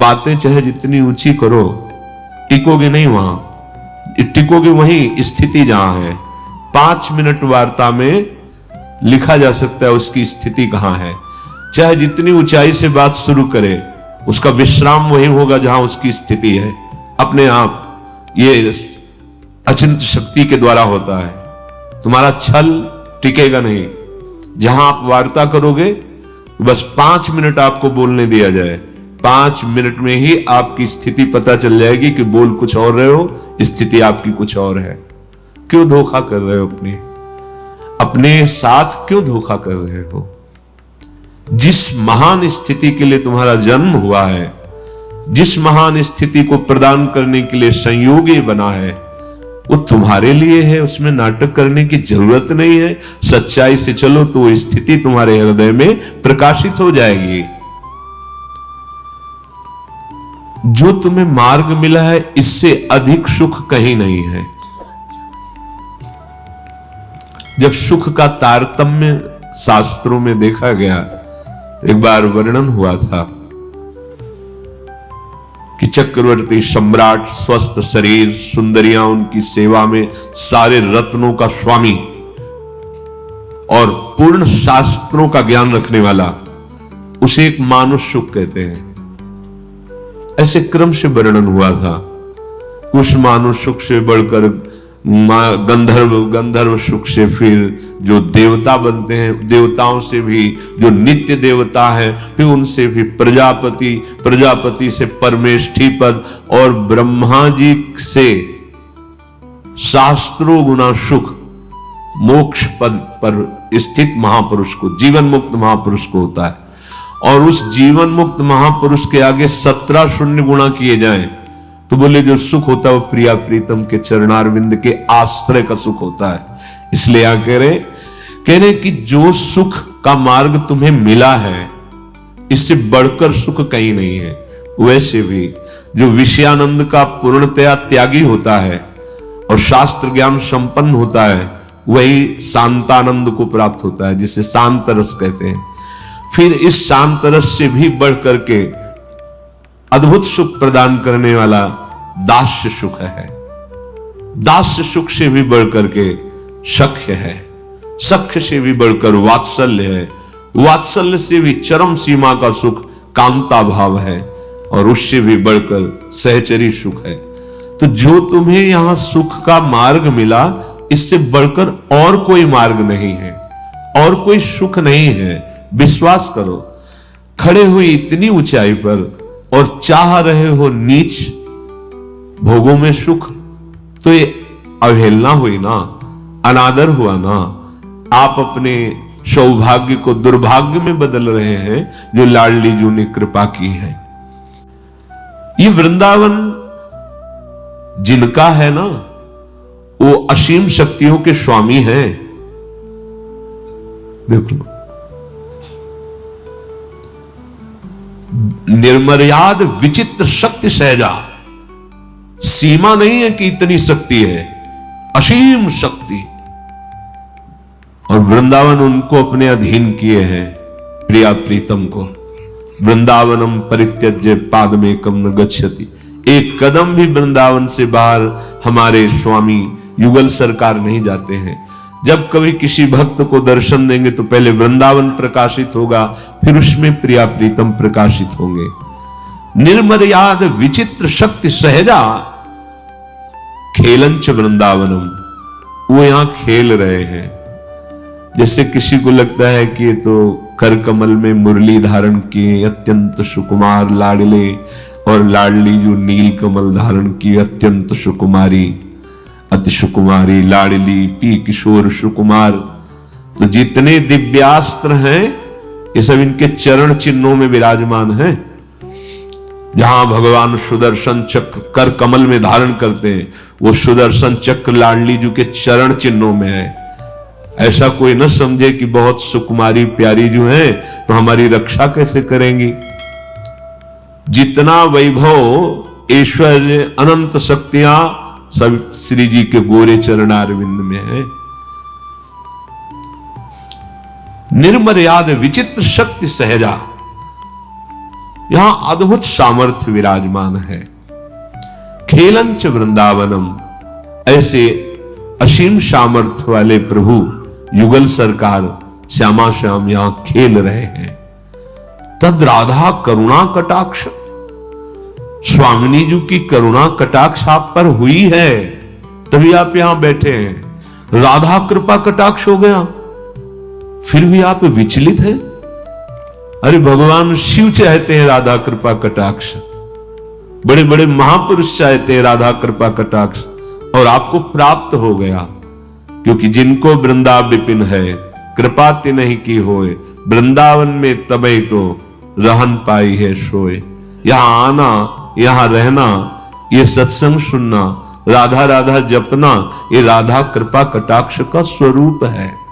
बातें चाहे जितनी ऊंची करो, टिकोगे नहीं वहां, टिकोगे वहीं स्थिति जहां है। 5 मिनट वार्ता में लिखा जा सकता है उसकी स्थिति कहां है। चाहे जितनी ऊंचाई से बात शुरू करे, उसका विश्राम वही होगा जहां उसकी स्थिति है। अपने आप ये अचिंत्य शक्ति के द्वारा होता है। तुम्हारा छल टिकेगा नहीं। जहां आप वार्ता करोगे, बस 5 मिनट आपको बोलने दिया जाए, 5 मिनट में ही आपकी स्थिति पता चल जाएगी कि बोल कुछ और रहे हो, स्थिति आपकी कुछ और है। क्यों धोखा कर रहे हो? अपने साथ क्यों धोखा कर रहे हो? जिस महान स्थिति के लिए तुम्हारा जन्म हुआ है, जिस महान स्थिति को प्रदान करने के लिए संयोगी बना है, वो तुम्हारे लिए है। उसमें नाटक करने की जरूरत नहीं है। सच्चाई से चलो तो वो स्थिति तुम्हारे हृदय में प्रकाशित हो जाएगी। जो तुम्हें मार्ग मिला है, इससे अधिक सुख कहीं नहीं है। जब सुख का तारतम्य शास्त्रों में देखा गया, एक बार वर्णन हुआ था कि चक्रवर्ती सम्राट, स्वस्थ शरीर, सुंदरियां उनकी सेवा में, सारे रत्नों का स्वामी और पूर्ण शास्त्रों का ज्ञान रखने वाला, उसे एक मानुष सुख कहते हैं। ऐसे क्रम से वर्णन हुआ था। कुछ मानुष सुख से बढ़कर गंधर्व सुख से फिर जो देवता बनते हैं, देवताओं से भी जो नित्य देवता है, फिर उनसे भी प्रजापति से परमेष्ठी पद, और ब्रह्मा जी से शास्त्रों गुना सुख मोक्ष पद पर स्थित महापुरुष को, जीवन मुक्त महापुरुष को होता है। और उस जीवन मुक्त महापुरुष के आगे 17 शून्य गुणा किए जाएं तो बोले जो सुख होता है वो प्रिया प्रीतम के चरणारविंद के आश्रय का सुख होता है। इसलिए यहां कह रहे कि जो सुख का मार्ग तुम्हें मिला है, इससे बढ़कर सुख कहीं नहीं है। वैसे भी जो विषयानंद का पूर्णतया त्यागी होता है और शास्त्र ज्ञान संपन्न होता है, वही शांतानंद को प्राप्त होता है, जिसे शांत रस कहते हैं। फिर इस शांत रस से भी बढ़ करके अद्भुत सुख प्रदान करने वाला दास्य सुख है। दास्य सुख से भी बढ़कर के सख्य है, सख्य से भी बढ़कर वात्सल्य है, वात्सल्य से भी चरम सीमा का सुख कांता भाव है, और उससे भी बढ़कर सहचरी सुख है। तो जो तुम्हें यहां सुख का मार्ग मिला, इससे बढ़कर और कोई मार्ग नहीं है, और कोई सुख नहीं है। विश्वास करो। खड़े हुए इतनी ऊंचाई पर और चाह रहे हो नीच भोगों में सुख, तो ये अवहेलना हुई ना, अनादर हुआ ना। आप अपने सौभाग्य को दुर्भाग्य में बदल रहे हैं जो लाडली जी ने कृपा की है। ये वृंदावन जिनका है ना, वो असीम शक्तियों के स्वामी हैं। देख लो, निर्मर्याद विचित्र शक्ति सहजा। सीमा नहीं है कि इतनी शक्ति है, असीम शक्ति। और वृंदावन उनको अपने अधीन किए हैं, प्रिया प्रीतम को। वृंदावनम परित्यज्य पादमेकम न गच्छति। एक कदम भी वृंदावन से बाहर हमारे स्वामी युगल सरकार नहीं जाते हैं। जब कभी किसी भक्त को दर्शन देंगे तो पहले वृंदावन प्रकाशित होगा, फिर उसमें प्रिया प्रीतम प्रकाशित होंगे। निर्मर्याद विचित्र शक्ति सहजा खेलंच वृंदावनम। वो यहां खेल रहे हैं। जैसे किसी को लगता है कि ये तो कर कमल में मुरली धारण किए अत्यंत सुकुमार लाडले, और लाडली जो नील कमल धारण की अत्यंत सुकुमारी, अति सुकुमारी लाडली पी किशोर सुकुमार। तो जितने दिव्यास्त्र हैं, ये सब इनके चरण चिन्हों में विराजमान हैं। जहां भगवान सुदर्शन चक्र कर कमल में धारण करते हैं, वो सुदर्शन चक्र लाडली जी के चरण चिन्हों में है। ऐसा कोई न समझे कि बहुत सुकुमारी प्यारी जो है तो हमारी रक्षा कैसे करेंगी। जितना वैभव ऐश्वर्य अनंत शक्तियां सब श्री जी के गोरे चरणारविंद में है। निर्मर्याद विचित्र शक्ति सहजा। यहां अद्भुत सामर्थ्य विराजमान है। खेलंच वृंदावनम, ऐसे असीम सामर्थ्य वाले प्रभु युगल सरकार श्यामा श्याम यहां खेल रहे हैं। तद राधा करुणा कटाक्ष, स्वामिनी जी की करुणा कटाक्ष आप पर हुई है, तभी आप यहां बैठे हैं। राधा कृपा कटाक्ष हो गया, फिर भी आप विचलित हैं। अरे भगवान शिव चाहते हैं राधा कृपा कटाक्ष, बड़े बड़े महापुरुष चाहते हैं राधा कृपा कटाक्ष, और आपको प्राप्त हो गया। क्योंकि जिनको वृंदा विपिन है, कृपा तिन्हि की होए, वृंदावन में तबै तो रहन पाई है सोए। यहां आना, यहां रहना, ये सत्संग सुनना, राधा राधा जपना, ये राधा कृपा कटाक्ष का स्वरूप है।